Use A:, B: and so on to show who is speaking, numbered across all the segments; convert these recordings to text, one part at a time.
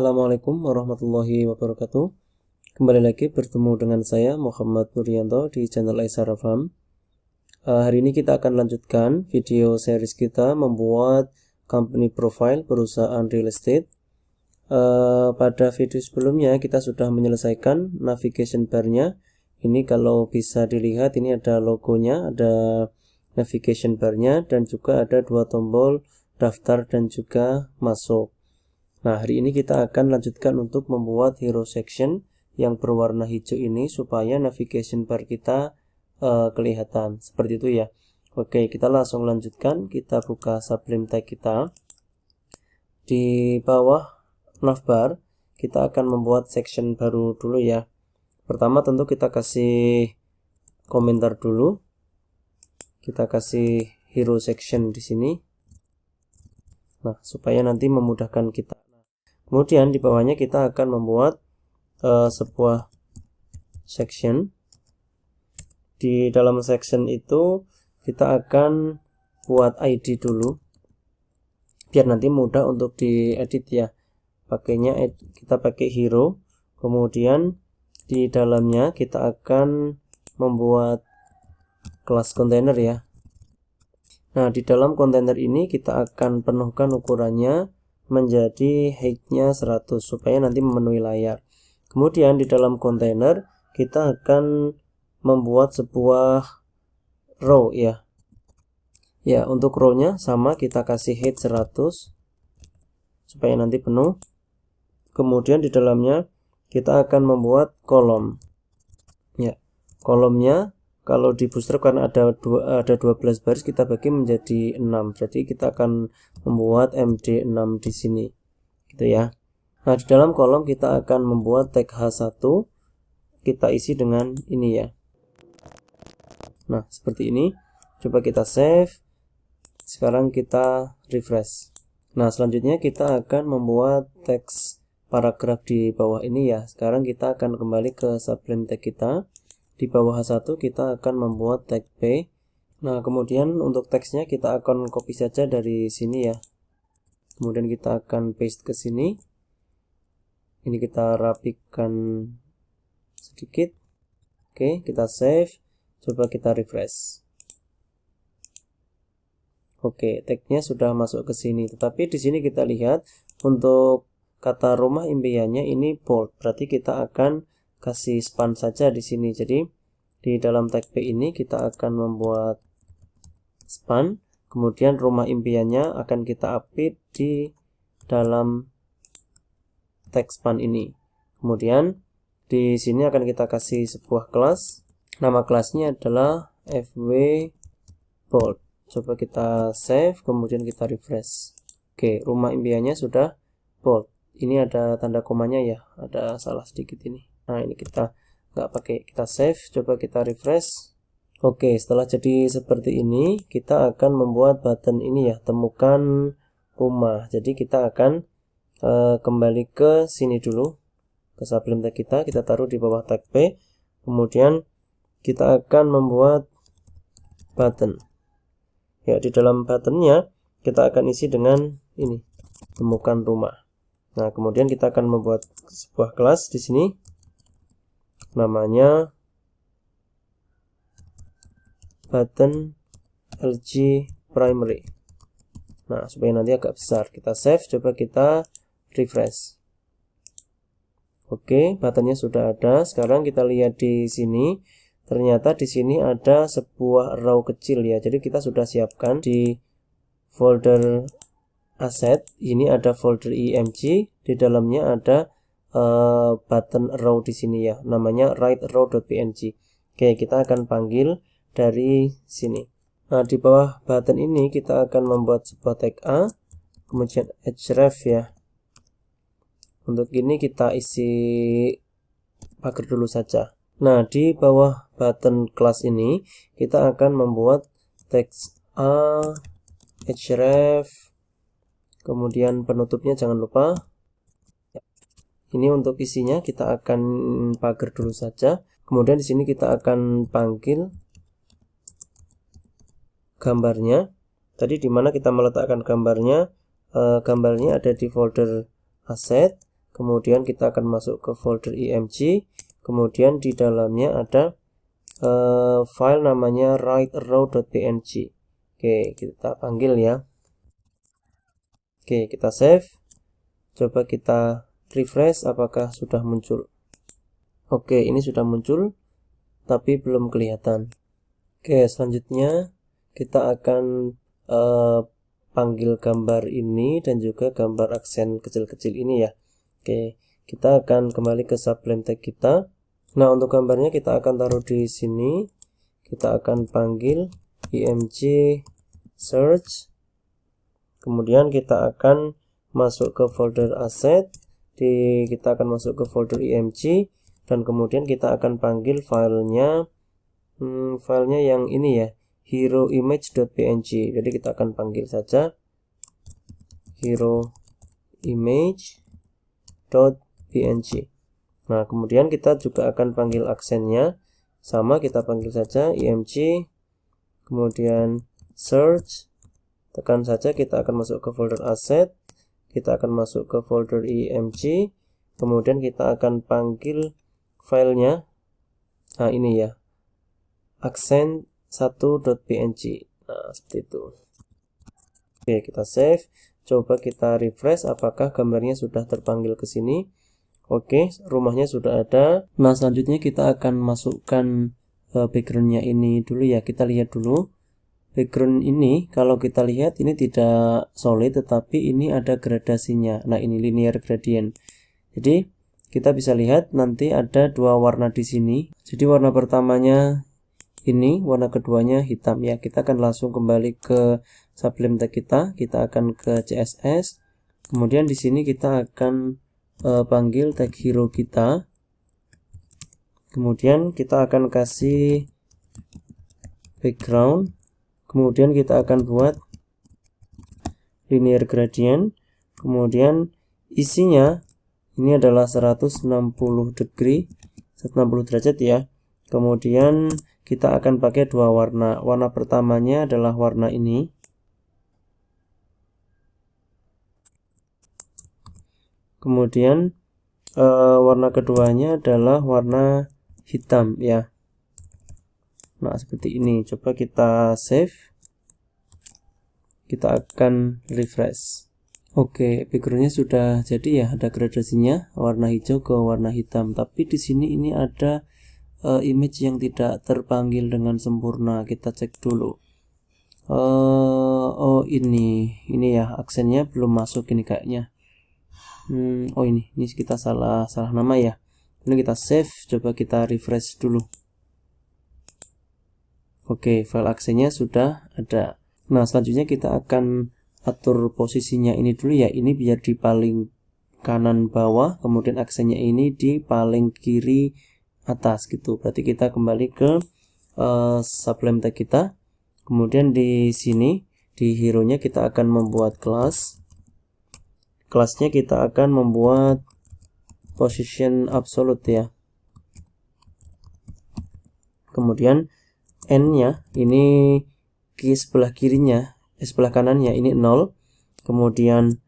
A: Assalamualaikum warahmatullahi wabarakatuh. Kembali lagi bertemu dengan saya Muhammad Nuryanto di channel Aisara Farm. Hari ini kita akan lanjutkan video series kita membuat company profile perusahaan real estate. Pada video sebelumnya kita sudah menyelesaikan navigation bar-nya. Ini kalau bisa dilihat, ini ada logonya, ada navigation bar-nya, dan juga ada dua tombol daftar dan juga masuk. Nah, hari ini kita akan lanjutkan untuk membuat hero section yang berwarna hijau ini supaya navigation bar kita kelihatan seperti itu ya. Oke, kita langsung lanjutkan. Kita buka Sublime Text kita. Di bawah navbar kita akan membuat section baru dulu ya. Pertama tentu kita kasih komentar dulu. Kita kasih hero section di sini. Nah, supaya nanti memudahkan kita. Kemudian di bawahnya kita akan membuat sebuah section. Di dalam section itu kita akan buat ID dulu, biar nanti mudah untuk diedit ya. Kita pakai hero. Kemudian di dalamnya kita akan membuat kelas kontainer ya. Nah, di dalam kontainer ini kita akan penuhkan ukurannya menjadi height-nya 100 supaya nanti memenuhi layar. Kemudian di dalam kontainer kita akan membuat sebuah row ya. Ya, untuk row-nya sama, kita kasih height 100 supaya nanti penuh. Kemudian di dalamnya kita akan membuat kolom. Ya, kolomnya kalau di bootstrap karena ada 12 baris, kita bagi menjadi 6. Jadi kita akan membuat MD6 di sini. Gitu ya. Nah, di dalam kolom kita akan membuat tag H1. Kita isi dengan ini ya. Nah, seperti ini. Coba kita save. Sekarang kita refresh. Nah, selanjutnya kita akan membuat teks paragraf di bawah ini ya. Sekarang kita akan kembali ke Sublime Text kita. Di bawah H1 kita akan membuat tag P. Nah, kemudian untuk teksnya kita akan copy saja dari sini ya. Kemudian kita akan paste ke sini. Ini kita rapikan sedikit. Oke, kita save. Coba kita refresh. Oke, tagnya sudah masuk ke sini. Tetapi di sini kita lihat untuk kata rumah impiannya ini bold. Berarti kita akan kasih span saja di sini. Jadi di dalam tag P ini kita akan membuat span, kemudian rumah impiannya akan kita update di dalam tag span ini. Kemudian di sini akan kita kasih sebuah kelas. Nama kelasnya adalah FW bold. Coba kita save, kemudian kita refresh. Oke, rumah impiannya sudah bold. Ini ada tanda komanya ya, ada salah sedikit ini. Nah, ini kita nggak pakai, kita save, coba kita refresh. Oke, setelah jadi seperti ini, kita akan membuat button ini ya, temukan rumah. Jadi kita akan kembali ke sini dulu, ke Sublime Text kita taruh di bawah tag P. Kemudian kita akan membuat button. Ya, di dalam buttonnya kita akan isi dengan ini, temukan rumah. Nah, kemudian kita akan membuat sebuah kelas di sini. Namanya button LG primary. Nah, supaya nanti agak besar. Kita save, coba kita refresh. Oke, buttonnya sudah ada. Sekarang kita lihat di sini. Ternyata di sini ada sebuah row kecil ya. Jadi kita sudah siapkan di folder asset. Ini ada folder img. Di dalamnya ada button row di sini ya. Namanya writeRow.png. Oke, kita akan panggil dari sini. Nah, di bawah button ini kita akan membuat sebuah tag A, kemudian href ya. Untuk ini kita isi pagar dulu saja. Nah, di bawah button kelas ini kita akan membuat teks A, href, kemudian penutupnya jangan lupa. Ini untuk isinya kita akan pagar dulu saja. Kemudian di sini kita akan panggil gambarnya. Tadi di mana kita meletakkan gambarnya? Gambarnya ada di folder asset. kemudian kita akan masuk ke folder img, kemudian di dalamnya ada file namanya writerow.png. Oke, kita panggil ya. Oke, kita save. Coba kita refresh apakah sudah muncul. Oke, ini sudah muncul tapi belum kelihatan. Oke, selanjutnya kita akan panggil gambar ini dan juga gambar aksen kecil-kecil ini ya. Oke, kita akan kembali ke Sublime Text kita. Nah, untuk gambarnya kita akan taruh di sini. Kita akan panggil img search. Kemudian kita akan masuk ke folder asset. Kita akan masuk ke folder img dan kemudian kita akan panggil filenya yang ini ya, heroimage.png. Jadi kita akan panggil saja heroimage.png. Nah, kemudian kita juga akan panggil aksennya sama, kita panggil saja img, kemudian search, tekan saja, kita akan masuk ke folder asset, kita akan masuk ke folder img, kemudian kita akan panggil filenya, nah ini ya, accent1.png. Nah, seperti itu. Oke, kita save. Coba kita refresh apakah gambarnya sudah terpanggil ke sini. Oke, rumahnya sudah ada. Nah, selanjutnya kita akan masukkan backgroundnya ini dulu ya. Kita lihat dulu. Background ini kalau kita lihat ini tidak solid, tetapi ini ada gradasinya. Nah, ini linear gradient. Jadi kita bisa lihat nanti ada dua warna di sini. Jadi warna pertamanya ini, warna keduanya hitam ya. Kita akan langsung kembali ke Sublime Text kita. Kita akan ke CSS. Kemudian di sini kita akan panggil tag hero kita. Kemudian kita akan kasih background. Kemudian kita akan buat linear gradient. Kemudian isinya ini adalah 160 derajat ya. Kemudian kita akan pakai dua warna. Warna pertamanya adalah warna ini. Kemudian warna keduanya adalah warna hitam ya. Nah, seperti ini. Coba kita save. Kita akan refresh. Oke, backgroundnya sudah jadi ya, ada gradasinya warna hijau ke warna hitam. Tapi di sini ini ada image yang tidak terpanggil dengan sempurna. Kita cek dulu. Oh ini ya, aksennya belum masuk ini kayaknya. Oh ini kita salah nama ya. Ini kita save, coba kita refresh dulu. Oke, file aksennya sudah ada. Nah, selanjutnya kita akan atur posisinya ini dulu ya. Ini biar di paling kanan bawah, kemudian aksennya ini di paling kiri atas gitu. Berarti kita kembali ke Sublime Text kita. Kemudian di sini di hero-nya kita akan membuat kelas. Kelasnya kita akan membuat position absolute ya. Kemudian n-nya ini sebelah kirinya, sebelah kanannya ini 0. Kemudian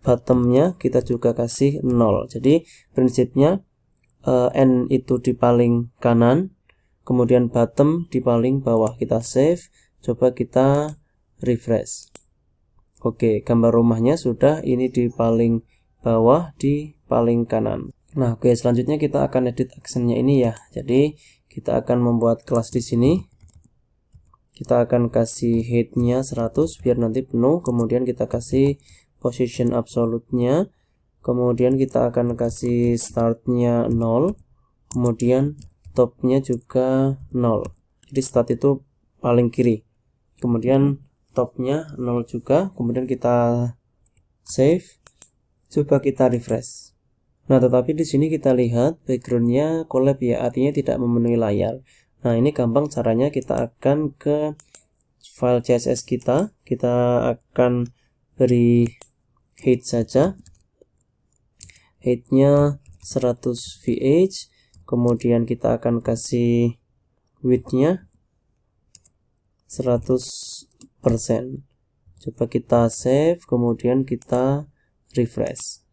A: bottomnya kita juga kasih 0. Jadi prinsipnya n itu di paling kanan, kemudian bottom di paling bawah. Kita save, coba kita refresh. Oke, gambar rumahnya sudah ini di paling bawah, di paling kanan. Nah, oke, selanjutnya kita akan edit aksennya ini ya. Jadi kita akan membuat kelas di sini. Kita akan kasih height-nya 100 biar nanti penuh. Kemudian kita kasih position absolute-nya. Kemudian kita akan kasih start-nya 0. Kemudian top-nya juga 0. Jadi start itu paling kiri. Kemudian top-nya 0 juga. Kemudian kita save. Coba kita refresh. Nah, tetapi di sini kita lihat background-nya collapse ya, artinya tidak memenuhi layar. Nah, ini gampang caranya. Kita akan ke file CSS kita. Kita akan beri height saja. Height-nya 100 VH. Kemudian kita akan kasih width-nya 100%. Coba kita save, kemudian kita refresh.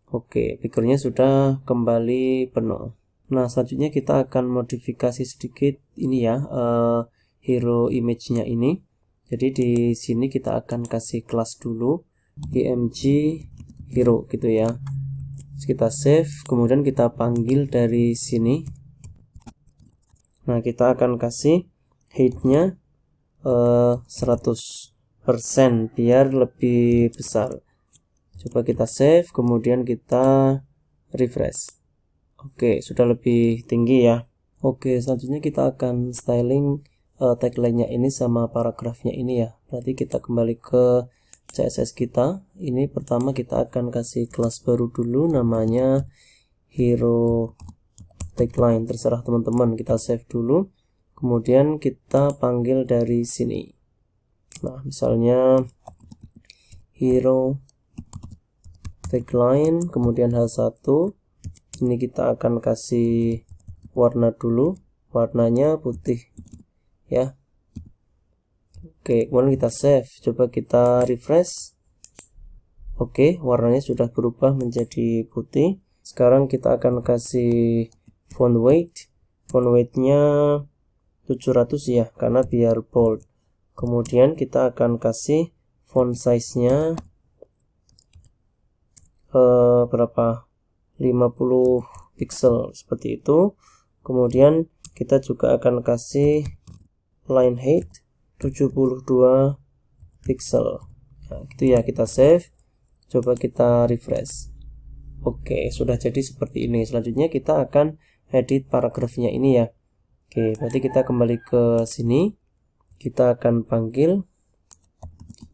A: Oke, backgroundnya sudah kembali penuh. Nah, selanjutnya kita akan modifikasi sedikit ini ya, hero image-nya ini. Jadi di sini kita akan kasih kelas dulu, img hero gitu ya. Kita save, kemudian kita panggil dari sini. Nah, kita akan kasih height-nya 100% biar lebih besar. Coba kita save, kemudian kita refresh. Oke, sudah lebih tinggi ya. Oke, selanjutnya kita akan styling tagline-nya ini sama paragrafnya ini ya. Berarti kita kembali ke CSS kita. Ini pertama kita akan kasih kelas baru dulu, namanya hero tagline. Terserah teman-teman, kita save dulu. Kemudian kita panggil dari sini. Nah, misalnya hero tagline, kemudian H1. Ini kita akan kasih warna dulu, warnanya putih ya. Oke, kemudian kita save, coba kita refresh. Oke, warnanya sudah berubah menjadi putih. Sekarang kita akan kasih font weight. Font weight-nya 700 ya, karena biar bold. Kemudian kita akan kasih font size-nya berapa? 50 pixel seperti itu. Kemudian kita juga akan kasih line height 72 pixel. Nah, gitu ya, kita save. Coba kita refresh. Oke, sudah jadi seperti ini. Selanjutnya kita akan edit paragrafnya ini ya. Oke, berarti kita kembali ke sini. Kita akan panggil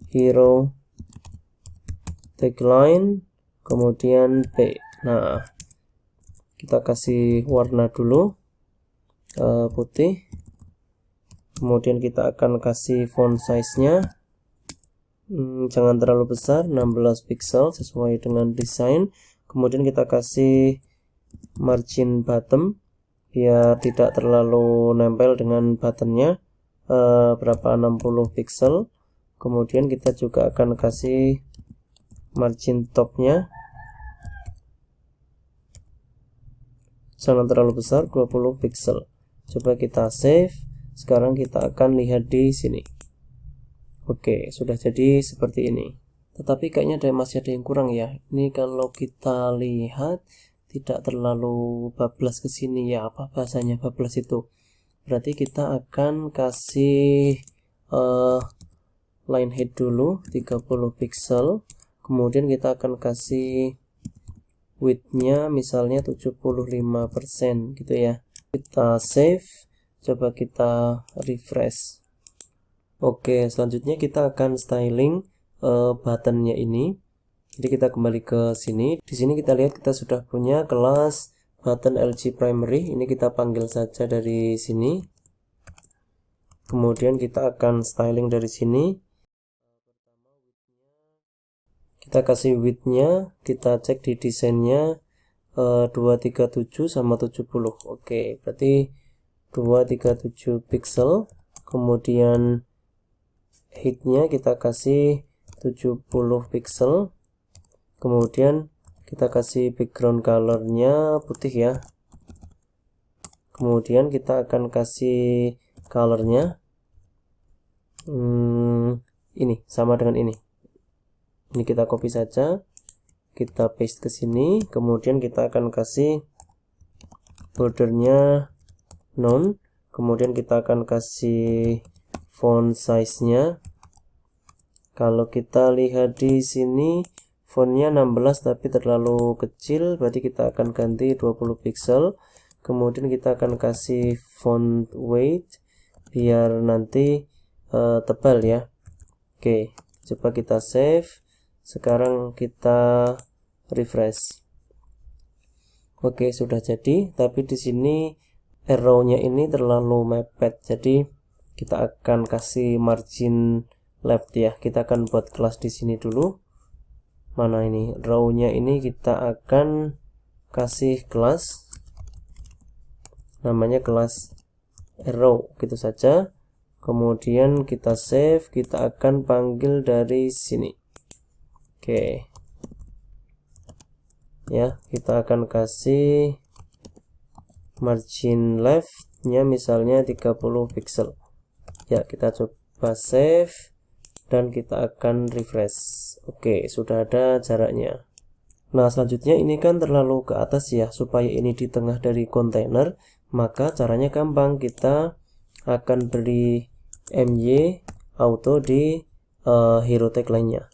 A: hero tagline, kemudian P. Nah, kita kasih warna dulu putih. Kemudian kita akan kasih font size-nya jangan terlalu besar, 16 pixel sesuai dengan desain. Kemudian kita kasih margin bottom biar tidak terlalu nempel dengan buttonnya, berapa, 60 pixel. Kemudian kita juga akan kasih margin topnya jangan terlalu besar, 20 pixel. Coba kita save. Sekarang kita akan lihat di sini. Oke, sudah jadi seperti ini. Tetapi kayaknya masih ada yang kurang ya. Ini kalau kita lihat tidak terlalu bablas ke sini ya. Apa bahasanya bablas itu? Berarti kita akan kasih line height dulu 30 pixel. Kemudian kita akan kasih width-nya misalnya 75% gitu ya. Kita save, coba kita refresh. Oke, selanjutnya kita akan styling buttonnya ini. Jadi kita kembali ke sini. Di sini kita lihat kita sudah punya kelas button LG primary. Ini kita panggil saja dari sini. Kemudian kita akan styling dari sini. Kita kasih width-nya, kita cek di desainnya 237 sama 70. Oke, berarti 237 pixel. Kemudian height-nya kita kasih 70 pixel. Kemudian kita kasih background color-nya putih ya. Kemudian kita akan kasih color-nya ini sama dengan ini. Ini kita copy saja, kita paste ke sini. Kemudian kita akan kasih bordernya none. Kemudian kita akan kasih font size-nya. Kalau kita lihat di sini fontnya 16 tapi terlalu kecil, berarti kita akan ganti 20 pixel. Kemudian kita akan kasih font weight biar nanti tebal ya. Oke, coba kita save. Sekarang kita refresh. Oke, sudah jadi, tapi di sini arrow-nya ini terlalu mepet. Jadi kita akan kasih margin left ya. Kita akan buat kelas di sini dulu. Mana ini row-nya, ini kita akan kasih kelas namanya kelas arrow gitu saja. Kemudian kita save, kita akan panggil dari sini. Oke, ya. Kita akan kasih margin left-nya misalnya 30 pixel. Ya, kita coba save dan kita akan refresh. Oke, sudah ada jaraknya. Nah, selanjutnya ini kan terlalu ke atas ya, supaya ini di tengah dari kontainer, maka caranya gampang. Kita akan beri MY auto di hero tag lainnya.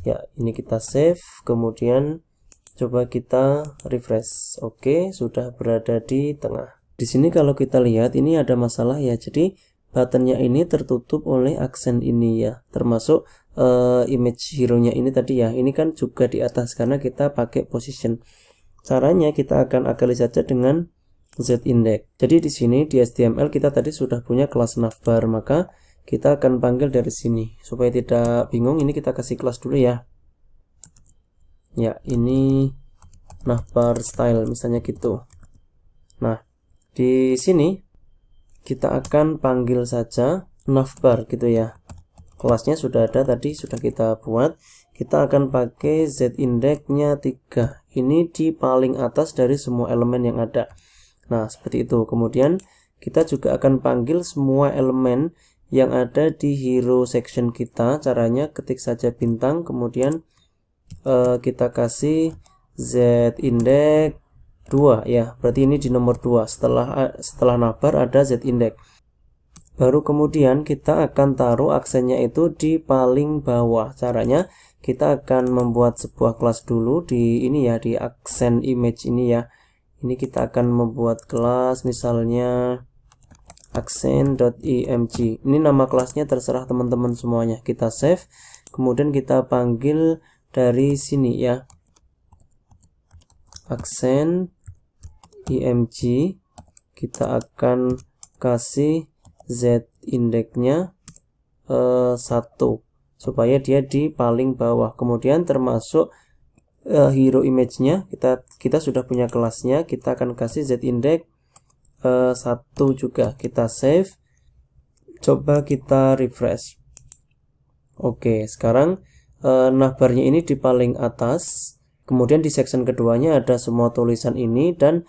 A: Ya, ini kita save, kemudian coba kita refresh. Oke, sudah berada di tengah. Di sini kalau kita lihat ini ada masalah ya. Jadi buttonnya ini tertutup oleh aksen ini ya, termasuk image hero-nya ini tadi ya. Ini kan juga di atas karena kita pakai position. Caranya kita akan akali saja dengan z-index. Jadi di sini di HTML kita tadi sudah punya kelas navbar, maka kita akan panggil dari sini. Supaya tidak bingung, ini kita kasih kelas dulu ya. Ya, ini navbar style misalnya gitu. Nah, di sini kita akan panggil saja navbar gitu ya. Kelasnya sudah ada tadi, sudah kita buat. Kita akan pakai z-index-nya 3. Ini di paling atas dari semua elemen yang ada. Nah, seperti itu. Kemudian kita juga akan panggil semua elemen yang ada di hero section kita. Caranya ketik saja bintang, kemudian kita kasih z-index 2 ya. Berarti ini di nomor 2. Setelah navbar ada z-index. Baru kemudian kita akan taruh aksennya itu di paling bawah. Caranya kita akan membuat sebuah kelas dulu di ini ya, di aksen image ini ya. Ini kita akan membuat kelas misalnya aksen.img. Ini nama kelasnya terserah teman-teman semuanya. Kita save, kemudian kita panggil dari sini ya, aksen.img. Kita akan kasih z-index-nya 1 supaya dia di paling bawah. Kemudian termasuk hero image-nya kita sudah punya kelasnya, kita akan kasih z-index 1 juga. Kita save, coba kita refresh. Oke, sekarang navbarnya ini di paling atas, kemudian di section keduanya ada semua tulisan ini, dan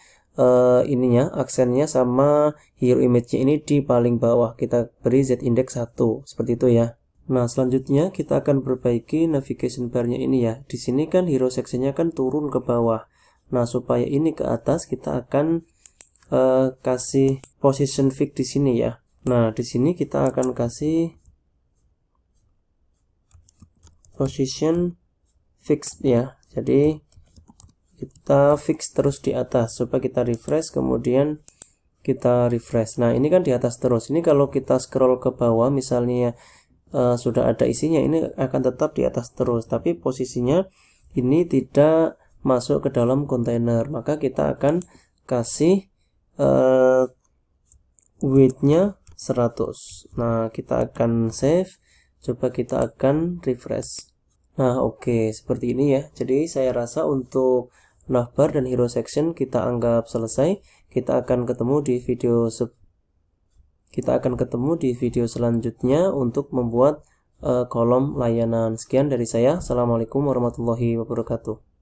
A: ininya aksennya sama hero image-nya ini di paling bawah. Kita beri z-index 1 seperti itu ya. Nah, selanjutnya kita akan perbaiki navigation bar-nya ini ya. Di sini kan hero section-nya kan turun ke bawah. Nah, supaya ini ke atas kita akan kasih position fix di sini ya. Nah, di sini kita akan kasih position fix ya. Jadi kita fix terus di atas. Coba kita refresh, kemudian kita refresh. Nah, ini kan di atas terus. Ini kalau kita scroll ke bawah misalnya sudah ada isinya, ini akan tetap di atas terus, tapi posisinya ini tidak masuk ke dalam kontainer. Maka kita akan kasih width-nya 100. Nah, kita akan save, coba kita akan refresh. Nah, oke, seperti ini ya. Jadi saya rasa untuk navbar dan hero section kita anggap selesai. Kita akan ketemu di video selanjutnya untuk membuat kolom layanan. Sekian dari saya. Assalamualaikum warahmatullahi wabarakatuh.